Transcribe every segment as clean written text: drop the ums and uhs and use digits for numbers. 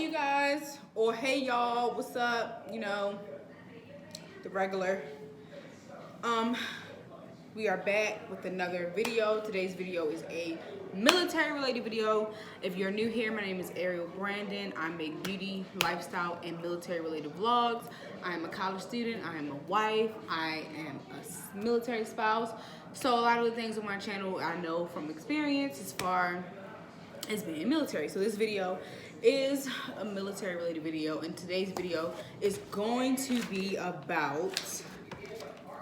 Hey you guys, or hey y'all, what's up? You know, the regular. We are back with another video. Today's video is a military related video. If you're new here, my name is Ariel Brandon. I make beauty, lifestyle, and military related vlogs. I am a college student, I am a wife, I am a military spouse. So a lot of the things on my channel I know from experience as far as being military. So this video is a military related video, and today's video is going to be about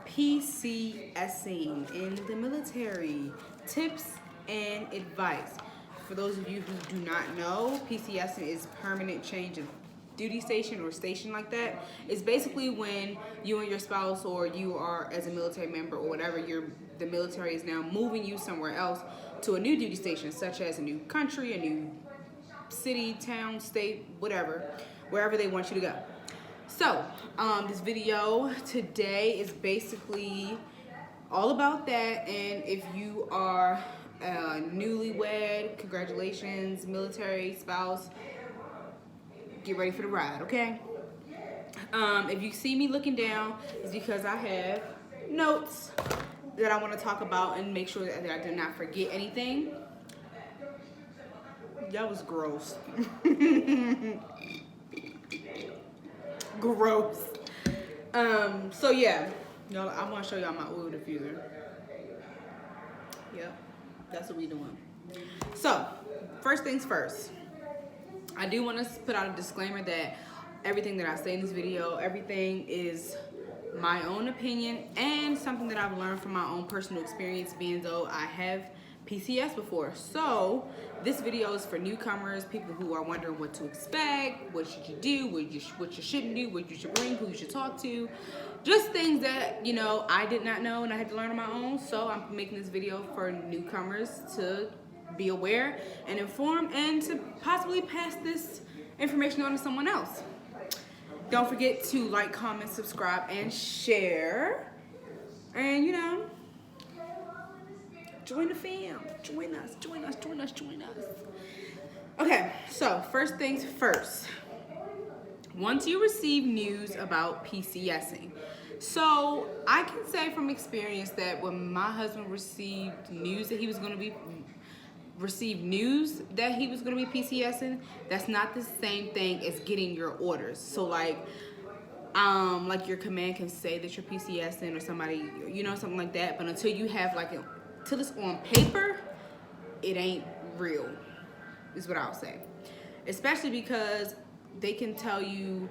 PCSing in the military, tips and advice. For those of you who do not know, PCSing is permanent change of duty station or station like that. It's basically when you and your spouse, or you are as a military member or whatever, the military is now moving you somewhere else to a new duty station, such as a new country, a new city, town, state, whatever, wherever they want you to go. So this video today is basically all about that. And if you are newlywed, congratulations, military spouse, get ready for the ride, okay? If you see me looking down, it's because I have notes that I want to talk about and make sure that I do not forget anything. That was gross. Gross. So yeah, y'all, I want to show y'all my oil diffuser. Yep, that's what we doing. So first things first, I do want to put out a disclaimer that everything that I say in this video, everything is my own opinion and something that I've learned from my own personal experience, being though I have PCS before. So this video is for newcomers, people who are wondering what to expect, what should you do, what you shouldn't do, what you should bring, who you should talk to, just things that, you know, I did not know and I had to learn on my own. So I'm making this video for newcomers to be aware and informed, and to possibly pass this information on to someone else. Don't forget to like, comment, subscribe, and share. And you know, join the fam. Join us. Okay, so first things first. Once you receive news about PCSing, so I can say from experience that when my husband received news that he was going to be PCSing, that's not the same thing as getting your orders. So like your command can say that you're PCSing or somebody, you know, something like that, but until you have till it's on paper, it ain't real, is what I'll say. Especially because they can tell you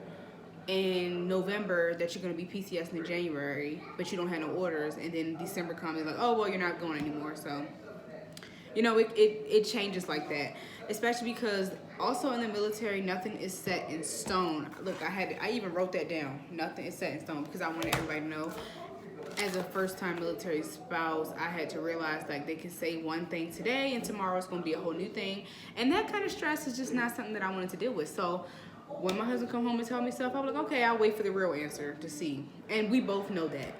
in November that you're going to be PCSing in January, but you don't have no orders, and then December comes, they're like, oh, well, you're not going anymore. So you know, it changes like that, especially because also in the military, nothing is set in stone. Look, I even wrote that down. Nothing is set in stone, because I wanted everybody to know, as a first-time military spouse, I had to realize like they can say one thing today and tomorrow it's going to be a whole new thing, and that kind of stress is just not something that I wanted to deal with. So when my husband come home and tell me stuff, I'm like, okay, I'll wait for the real answer to see, and we both know that.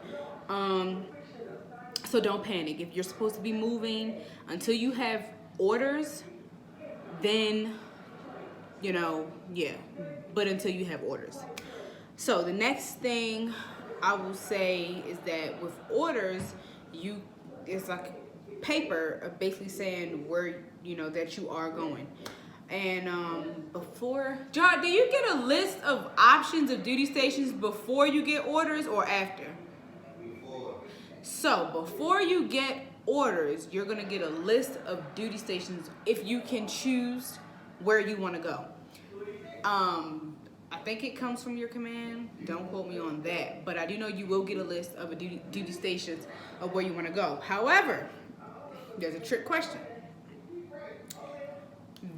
So don't panic. If you're supposed to be moving, until you have orders, then, you know, yeah, but until you have orders. So the next thing I will say is that with orders, it's like paper basically saying where, you know, that you are going. And John, do you get a list of options of duty stations before you get orders or after? So before you get orders, you're going to get a list of duty stations if you can choose where you want to go. I think it comes from your command. Don't quote me on that. But I do know you will get a list of duty stations of where you want to go. However, there's a trick question.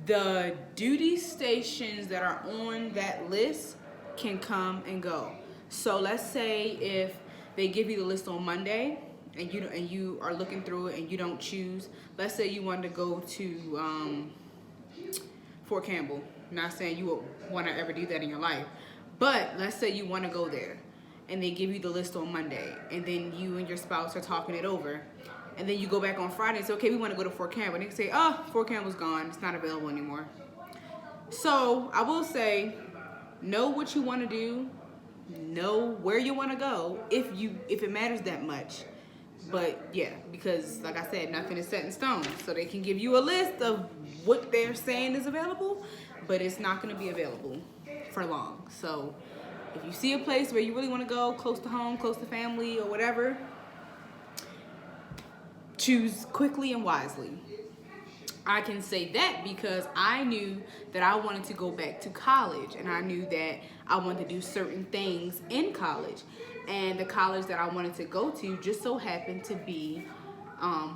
The duty stations that are on that list can come and go. So let's say if they give you the list on Monday, and you are looking through it and you don't choose. Let's say you wanted to go to Fort Campbell. Not saying you would want to ever do that in your life, but let's say you want to go there, and they give you the list on Monday, and then you and your spouse are talking it over, and then you go back on Friday and say, okay, we want to go to Fort Campbell, and they say, oh, Fort Campbell's gone, it's not available anymore. So I will say, know what you want to do, know where you want to go if it matters that much. But yeah, because like I said, nothing is set in stone. So they can give you a list of what they're saying is available, but it's not going to be available for long. So if you see a place where you really want to go, close to home, close to family, or whatever, choose quickly and wisely. I can say that because I knew that I wanted to go back to college, and I knew that I wanted to do certain things in college. And the college that I wanted to go to just so happened to be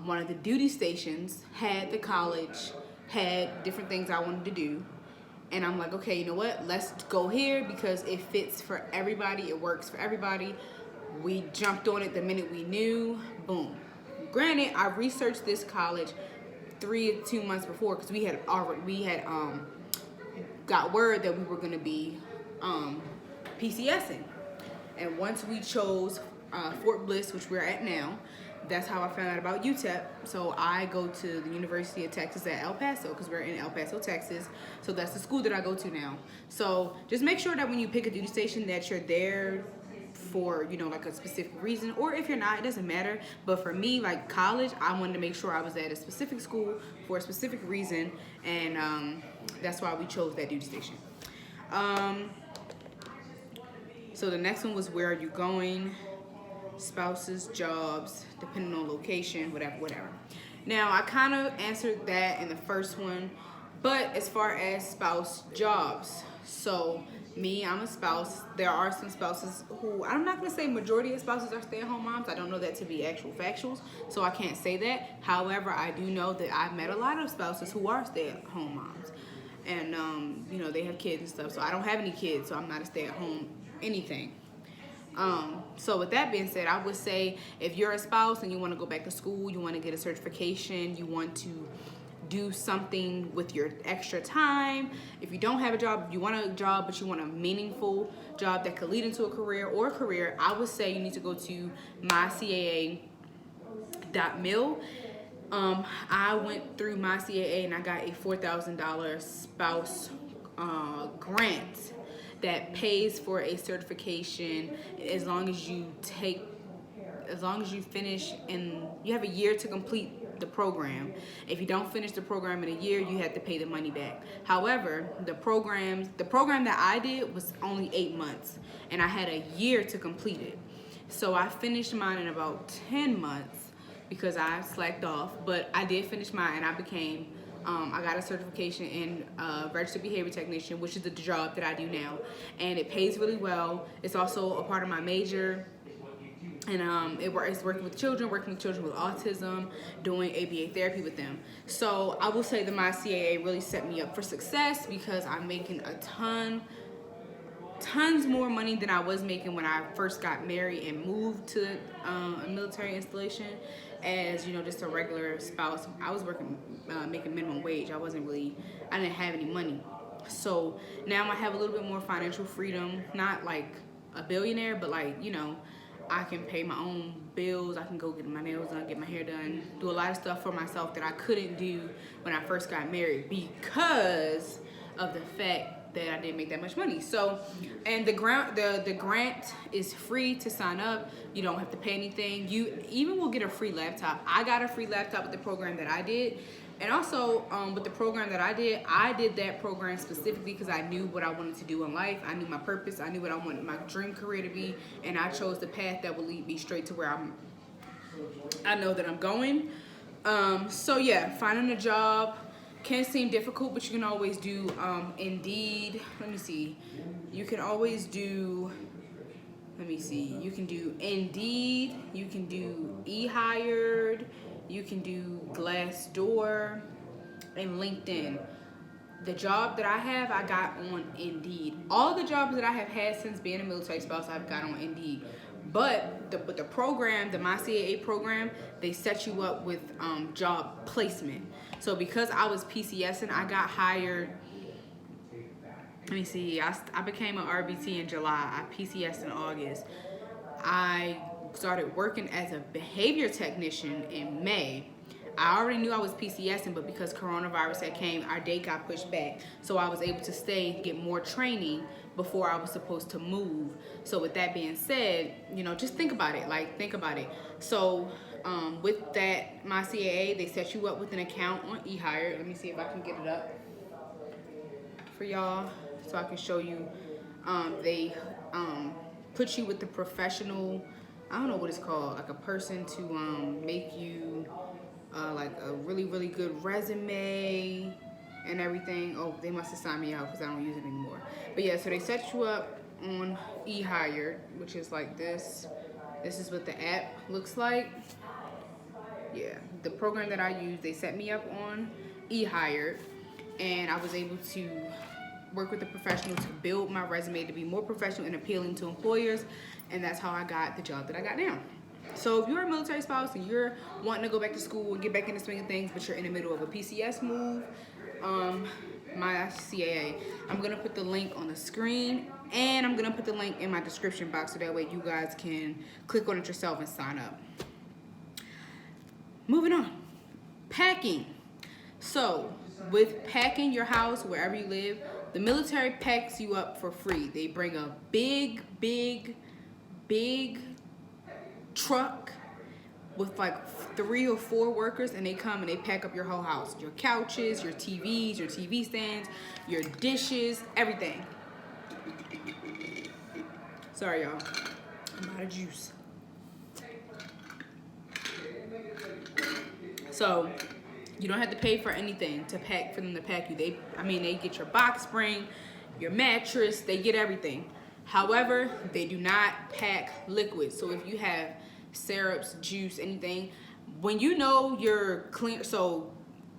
one of the duty stations had the college, had different things I wanted to do. And I'm like, okay, you know what? Let's go here because it fits for everybody. It works for everybody. We jumped on it the minute we knew. Boom. Granted, I researched this college 2 months before because we had got word that we were going to be PCSing. And once we chose Fort Bliss, which we're at now, that's how I found out about UTEP. So I go to the University of Texas at El Paso because we're in El Paso, Texas. So that's the school that I go to now. So just make sure that when you pick a duty station that you're there for, like a specific reason, or if you're not, it doesn't matter. But for me, like college, I wanted to make sure I was at a specific school for a specific reason, and that's why we chose that duty station. So the next one was, where are you going? Spouses, jobs, depending on location, whatever. Now, I kind of answered that in the first one, but as far as spouse, jobs, so me, I'm a spouse. There are some spouses who, I'm not going to say majority of spouses are stay-at-home moms. I don't know that to be actual factuals, so I can't say that. However, I do know that I've met a lot of spouses who are stay-at-home moms. And, they have kids and stuff. So I don't have any kids, so I'm not a stay-at-home anything. So with that being said, I would say if you're a spouse and you want to go back to school, you want to get a certification, you want to do something with your extra time. If you don't have a job, if you want a job but you want a meaningful job that could lead into a career, I would say you need to go to mycaa.mil. I went through myCAA and I got a $4,000 spouse grant that pays for a certification as long as you finish, and you have a year to complete the program. If you don't finish the program in a year, you have to pay the money back. However, the program that I did was only 8 months, and I had a year to complete it. So I finished mine in about 10 months because I slacked off, but I did finish mine, and I became I got a certification in registered behavior technician, which is the job that I do now, and it pays really well. It's also a part of my major, and it's working with children with autism, doing ABA therapy with them. So I will say that my CAA really set me up for success because I'm making tons more money than I was making when I first got married and moved to a military installation as, just a regular spouse. I was working, making minimum wage. I didn't have any money. So now I have a little bit more financial freedom, not like a billionaire, but like, I can pay my own bills. I can go get my nails done, get my hair done, do a lot of stuff for myself that I couldn't do when I first got married because of the fact that I didn't make that much money. So, and the grant is free to sign up. You don't have to pay anything. You even will get a free laptop. I got a free laptop with the program that I did. And also with the program that I did that program specifically because I knew what I wanted to do in life. I knew my purpose. I knew what I wanted my dream career to be. And I chose the path that will lead me straight to where I know that I'm going. So yeah, finding a job can seem difficult, but you can always do Indeed. Let me see. You can always do, you can do Indeed, you can do eHired, you can do Glassdoor, and LinkedIn. The job that I have, I got on Indeed. All the jobs that I have had since being a military spouse, I've got on Indeed. But the program, the MyCAA program, they set you up with job placement. So because I was PCSing, I got hired. I became an RBT in July. I PCSed in August. I started working as a behavior technician in May. I already knew I was PCSing, but because coronavirus had came, our date got pushed back. So I was able to stay, get more training before I was supposed to move. So with that being said, you know, just think about it. Like, think about it. So with that, my CAA, they set you up with an account on eHire. Let me see if I can get it up for y'all so I can show you. They put you with the professional, I don't know what it's called, like a person to make you like a really, really good resume and everything. Oh, they must have signed me out because I don't use it anymore. But yeah, so they set you up on eHire, which is like this. This is what the app looks like. Yeah, the program that I use, they set me up on eHire, and I was able to work with a professional to build my resume to be more professional and appealing to employers, and that's how I got the job that I got now. So if you're a military spouse and you're wanting to go back to school and get back in the swing of things, but you're in the middle of a PCS move, my CAA, I'm gonna put the link on the screen, and I'm gonna put the link in my description box so that way you guys can click on it yourself and sign up. Moving on, packing. So with packing your house wherever you live, the military packs you up for free. They bring a big truck with like 3 or 4 workers, and they come and they pack up your whole house. Your couches, your TVs, your TV stands, your dishes, everything. Sorry, y'all. I'm out of juice. So you don't have to pay for anything to pack for them to pack you. They get your box spring, your mattress, they get everything. However, they do not pack liquids. So if you have syrups, juice, anything, when you know you're clean, so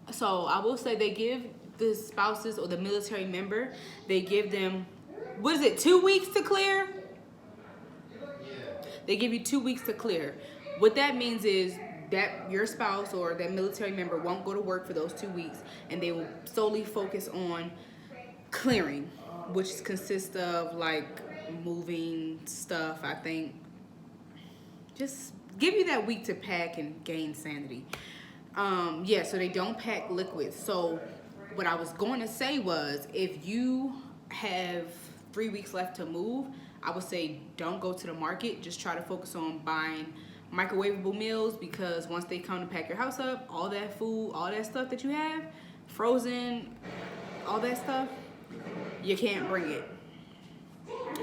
I will say they give the spouses or the military member, they give them, what is it, 2 weeks to clear? They give you 2 weeks to clear. What that means is that your spouse or that military member won't go to work for those 2 weeks, and they will solely focus on clearing, which consists of like moving stuff, I think. Just give you that week to pack and gain sanity. Yeah, so they don't pack liquids. So what I was going to say was, if you have 3 weeks left to move, I would say don't go to the market. Just try to focus on buying microwavable meals, because once they come to pack your house up, all that food, all that stuff that you have, frozen, all that stuff, you can't bring it.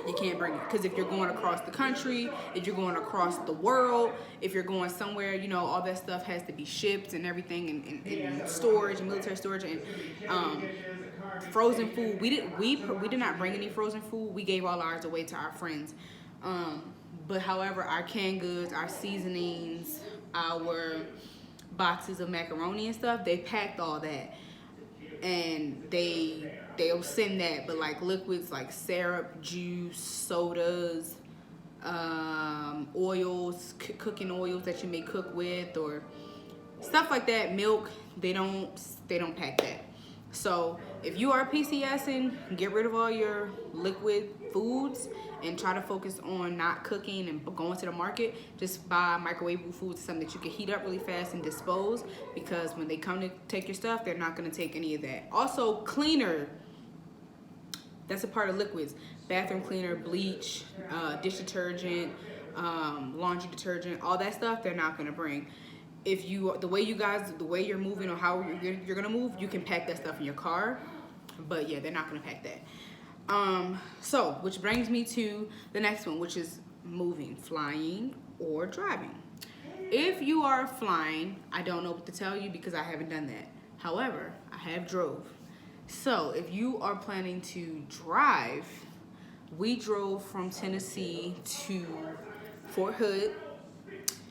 You can't bring it, because if you're going across the country, if you're going across the world, if you're going somewhere, you know, all that stuff has to be shipped and everything, and storage and military storage, and frozen food. We did not bring any frozen food. We gave all ours away to our friends. But however, our canned goods, our seasonings, our boxes of macaroni and stuff, they packed all that, and they'll send that. But like liquids like syrup, juice, sodas, oils, cooking oils that you may cook with, or stuff like that, milk, they don't pack that. So if you are PCSing, get rid of all your liquid foods and try to focus on not cooking and going to the market. Just buy microwavable foods, something that you can heat up really fast and dispose, because when they come to take your stuff, they're not going to take any of that. Also, cleaner, that's a part of liquids. Bathroom cleaner, bleach, dish detergent, laundry detergent, all that stuff they're not going to bring. If you, the way you're moving or how you're going to move, you can pack that stuff in your car. But yeah, they're not going to pack that. So, which brings me to the next one, which is moving, flying or driving. If you are flying, I don't know what to tell you because I haven't done that. However, I have drove. So if you are planning to drive, we drove from Tennessee to Fort Hood.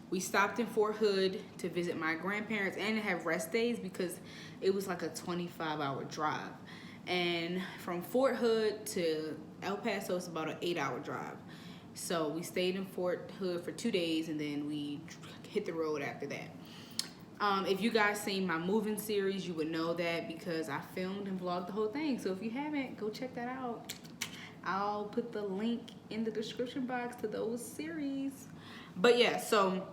We stopped in Fort Hood to visit my grandparents and to have rest days, because it was like a 25-hour drive. And from Fort Hood to El Paso, it's about an 8-hour drive. So we stayed in Fort Hood for 2 days, and then we hit the road after that. If you guys seen my moving series, you would know that, because I filmed and vlogged the whole thing. So if you haven't, go check that out. I'll put the link in the description box to those series. But yeah, so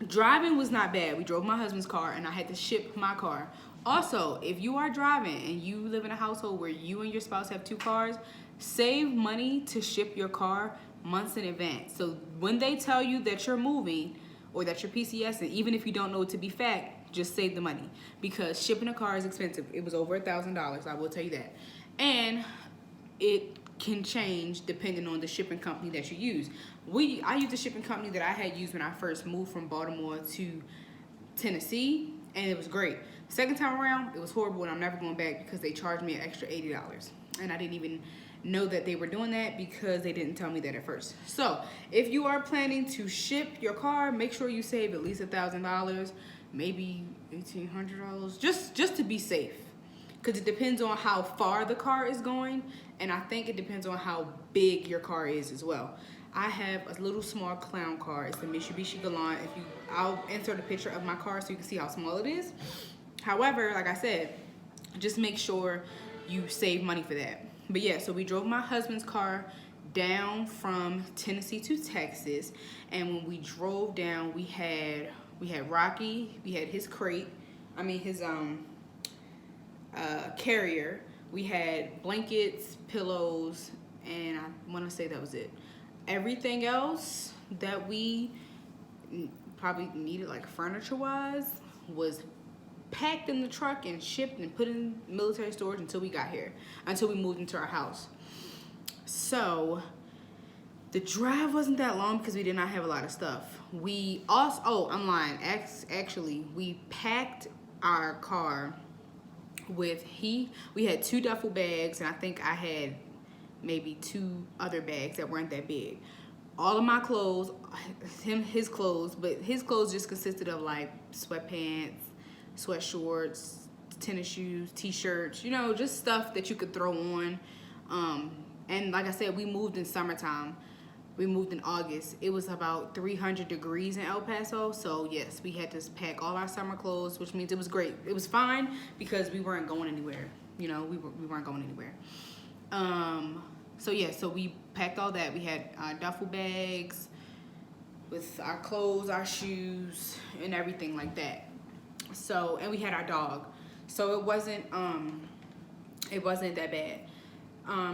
Driving was not bad. We drove my husband's car and I had to ship my car. Also, if you are driving and you live in a household where you and your spouse have 2 cars, save money to ship your car months in advance. So when they tell you that you're moving or that you're PCS, and even if you don't know it to be fact, just save the money, because shipping a car is expensive. It was over $1,000, I will tell you that. And it can change depending on the shipping company that you use. I used the shipping company that I had used when I first moved from Baltimore to Tennessee, and it was great. Second time around, it was horrible, and I'm never going back because they charged me an extra $80. And I didn't even know that they were doing that because they didn't tell me that at first. So if you are planning to ship your car, make sure you save at least $1,000, maybe $1,800, just to be safe. Because it depends on how far the car is going, and I think it depends on how big your car is as well. I have a little small clown car. It's a Mitsubishi Galant. I'll insert a picture of my car so you can see how small it is. However, like I said, just make sure you save money for that. But yeah, so we drove my husband's car down from Tennessee to Texas, and when we drove down, we had Rocky, we had his crate, his carrier, we had blankets, pillows, and I want to say that was it. Everything else that we probably needed, like furniture wise, was packed in the truck and shipped and put in military storage until we got here, until we moved into our house. So the drive wasn't that long because we did not have a lot of stuff. We also, I'm lying, actually we packed our car with we had 2 duffel bags, and I think I had maybe 2 other bags that weren't that big. All of my clothes, his clothes, but his clothes just consisted of like sweatpants, sweatshorts, tennis shoes, t-shirts, just stuff that you could throw on. And like I said, we moved in summertime. We moved in August. It was about 300 degrees in El Paso. So yes, we had to pack all our summer clothes, which means it was great. It was fine because we weren't going anywhere. We weren't going anywhere. So we packed all that. We had duffel bags with our clothes, our shoes, and everything like that. So, and we had our dog. So it wasn't that bad.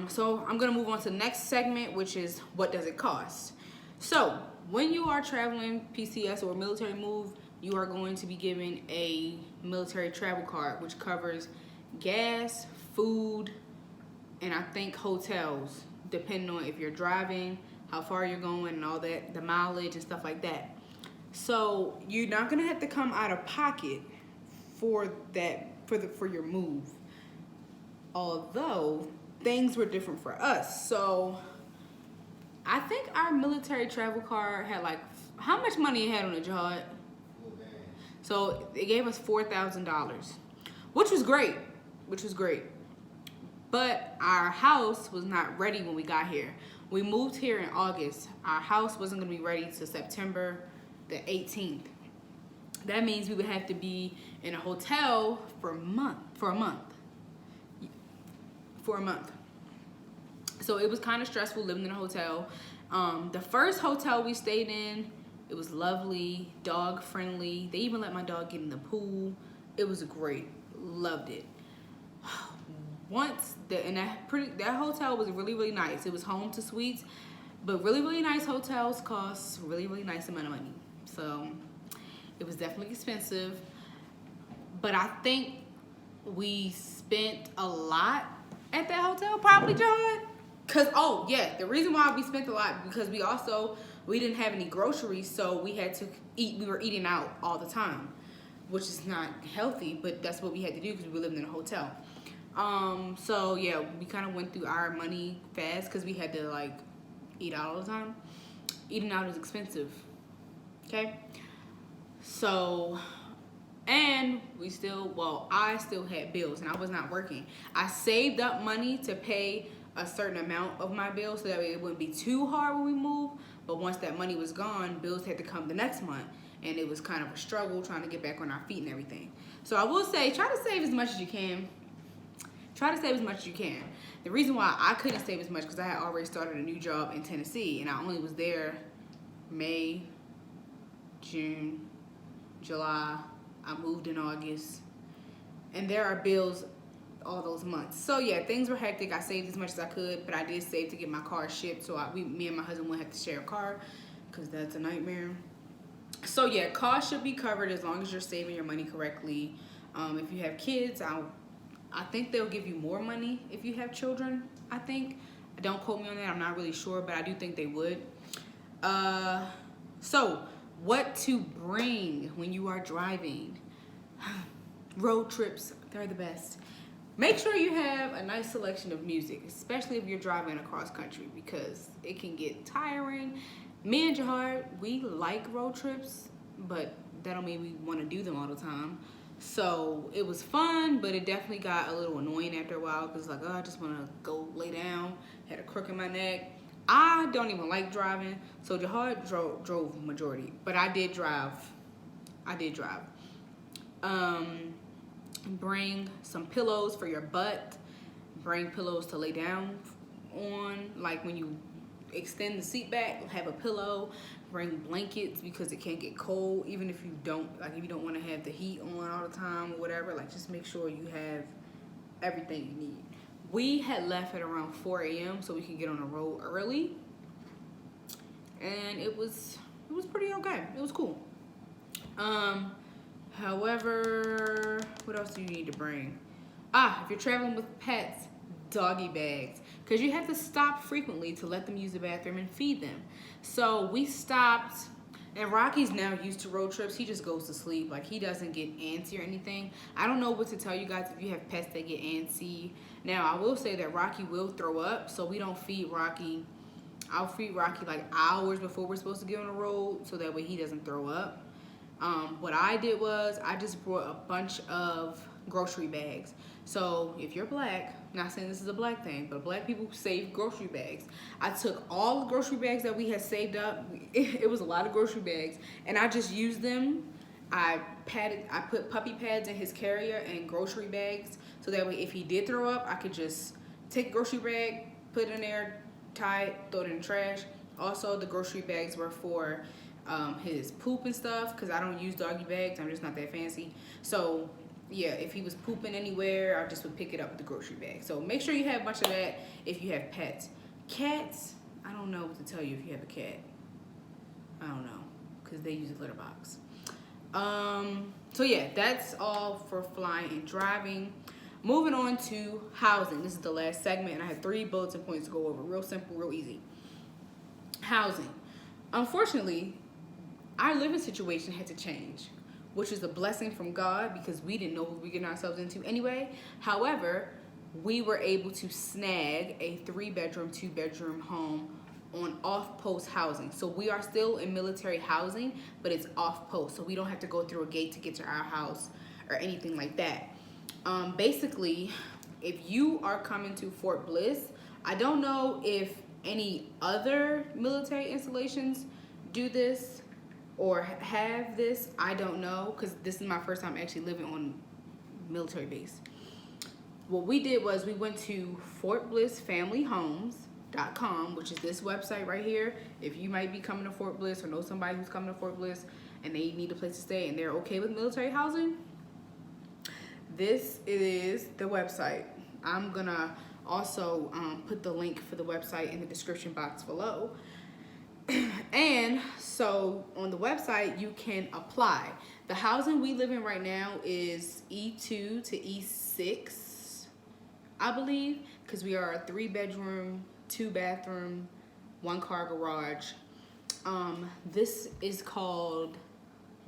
So I'm gonna move on to the next segment, which is what does it cost? So when you are traveling PCS or military move, you are going to be given a military travel card, which covers gas, food, and I think hotels, depending on if you're driving, how far you're going, and all that, the mileage and stuff like that. So you're not gonna have to come out of pocket for your move. Although things were different for us. So I think our military travel card had like, how much money it had on it, Jihad? So it gave us $4,000, which was great. But our house was not ready when we got here. We moved here in August. Our house wasn't gonna be ready till September the 18th. That means we would have to be in a hotel for a month. So it was kind of stressful living in a hotel. The first hotel we stayed in, it was lovely, dog friendly. They even let my dog get in the pool. It was great, loved it. That hotel was really, really nice. It was home to suites, but really, really nice hotels cost really, really nice amount of money. So it was definitely expensive, but I think we spent a lot at that hotel, probably, John. The reason why we spent a lot, because we didn't have any groceries, so we had to eat. We were eating out all the time, which is not healthy, but that's what we had to do because we were living in a hotel. So yeah, we kind of went through our money fast because we had to like eat out all the time. Eating out is expensive, okay? So, and I still had bills and I was not working. I saved up money to pay a certain amount of my bills so that way it wouldn't be too hard when we moved. But once that money was gone, bills had to come the next month. And it was kind of a struggle trying to get back on our feet and everything. So I will say, try to save as much as you can. The reason why I couldn't save as much because I had already started a new job in Tennessee and I only was there May, June, July. I moved in August. And there are bills all those months. So yeah, things were hectic. I saved as much as I could, but I did save to get my car shipped. So me and my husband wouldn't have to share a car because that's a nightmare. So yeah, costs should be covered as long as you're saving your money correctly. If you have kids, I think they'll give you more money if you have children. I think. Don't quote me on that. I'm not really sure, but I do think they would. So what to bring when you are driving? Road trips, they're the best. Make sure you have a nice selection of music, especially if you're driving across country, because it can get tiring. Me and Jahar, we like road trips, but that don't mean we want to do them all the time. So it was fun, but it definitely got a little annoying after a while because like, oh, I just want to go lay down. Had a crook in my neck. I don't even like driving, so Jahar drove majority, but I did drive. Bring some pillows for your butt. Bring pillows to lay down on, like when you extend the seat back, have a pillow. Bring blankets because it can get cold, even if you don't want to have the heat on all the time or whatever. Like, just make sure you have everything you need. We had left at around 4 a.m. so we could get on the road early, and it was pretty okay. It was cool. However, what else do you need to bring? If you're traveling with pets, doggy bags, because you have to stop frequently to let them use the bathroom and feed them. So we stopped, and Rocky's now used to road trips. He just goes to sleep. Like, he doesn't get antsy or anything. I don't know what to tell you guys if you have pets that get antsy. Now, I will say that Rocky will throw up, so we don't feed Rocky. I'll feed Rocky like hours before we're supposed to get on the road, so that way he doesn't throw up. What I did was I just brought a bunch of grocery bags. So if you're black, not saying this is a black thing, but black people save grocery bags. I took all the grocery bags that we had saved up. It was a lot of grocery bags, and I just used them. I put puppy pads in his carrier and grocery bags, so that way if he did throw up, I could just take a grocery bag, put it in there, tie it, throw it in the trash. Also, the grocery bags were for his poop and stuff, because I don't use doggy bags. I'm just not that fancy. So yeah, if he was pooping anywhere, I just would pick it up with the grocery bag. So make sure you have a bunch of that if you have pets. Cats, I don't know what to tell you if you have a cat. I don't know, because they use a litter box. So yeah, that's all for flying and driving. Moving on to housing. This is the last segment, and I have 3 bulletin points to go over. Real simple, real easy. Housing. Unfortunately, our living situation had to change, which is a blessing from God because we didn't know what we were getting ourselves into anyway. However, we were able to snag a 3-bedroom, 2-bedroom home on off-post housing. So we are still in military housing, but it's off-post. So we don't have to go through a gate to get to our house or anything like that. Basically, if you are coming to Fort Bliss, I don't know if any other military installations do this or have this. I don't know, because this is my first time actually living on military base. What we did was we went to fortblissfamilyhomes.com, which is this website right here. If you might be coming to Fort Bliss or know somebody who's coming to Fort Bliss and they need a place to stay and they're okay with military housing, this is the website. I'm gonna also put the link for the website in the description box below. And so on the website, you can apply. The housing we live in right now is E2 to E6, I believe, because we are a 3-bedroom, 2-bathroom, 1-car garage. This is called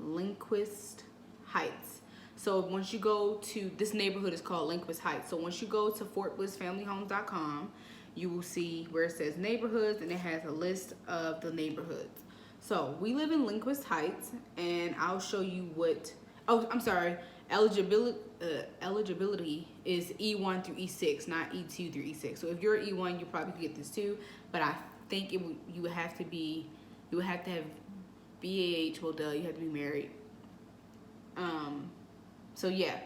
Lindquist Heights. So once you go to, this neighborhood is called Lindquist Heights. So once you go to fortblissfamilyhomes.com, you will see where it says neighborhoods, and it has a list of the neighborhoods. So we live in Lindquist Heights, and I'll show you what, eligibility is E1 through E6, not E2 through E6. So if you're E1, you probably could get this too, but I think you would have to have BAH, well duh, you have to be married. So yeah,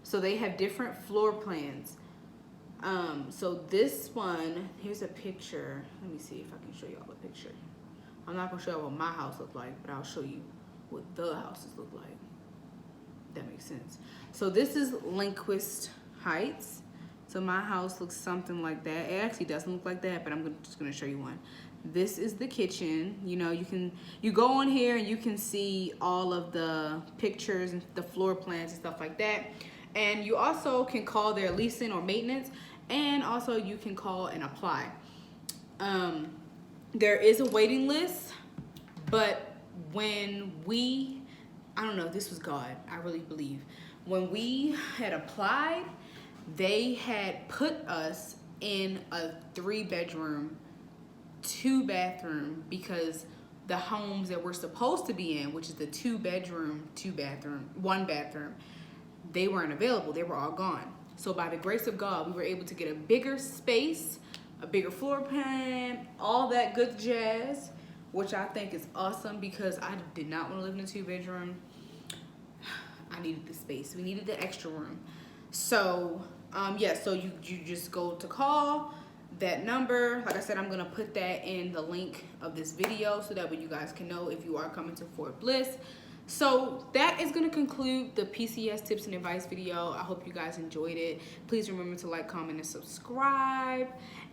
so they have different floor plans. So this one, here's a picture. Let me see if I can show you all the picture. I'm not gonna show you what my house looks like, but I'll show you what the houses look like. that makes sense. So this is Lindquist Heights. So my house looks something like that. It actually doesn't look like that, but I'm just gonna show you one. This is the kitchen. You know, you go on here and you can see all of the pictures and the floor plans and stuff like that. And you also can call their leasing or maintenance, and also you can call and apply. There is a waiting list, but when I don't know, this was God, I really believe. When we had applied, they had put us in a 3-bedroom, 2-bathroom, because the homes that we're supposed to be in, which is the 2-bedroom, 2-bathroom, 1-bathroom, they weren't available. They were all gone. So by the grace of God, we were able to get a bigger space, a bigger floor plan, all that good jazz, which I think is awesome because I did not want to live in a 2-bedroom. I needed the space. We needed the extra room. So yeah, so you just go to call that number. Like I said, I'm gonna put that in the link of this video so that way you guys can know if you are coming to Fort Bliss. So that is gonna conclude the PCS tips and advice video. I hope you guys enjoyed it. Please remember to like, comment, and subscribe.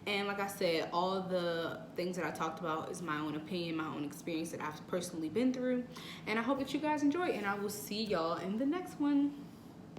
And like I said, all the things that I talked about is my own opinion, my own experience that I've personally been through. And I hope that you guys enjoy it, and I will see y'all in the next one.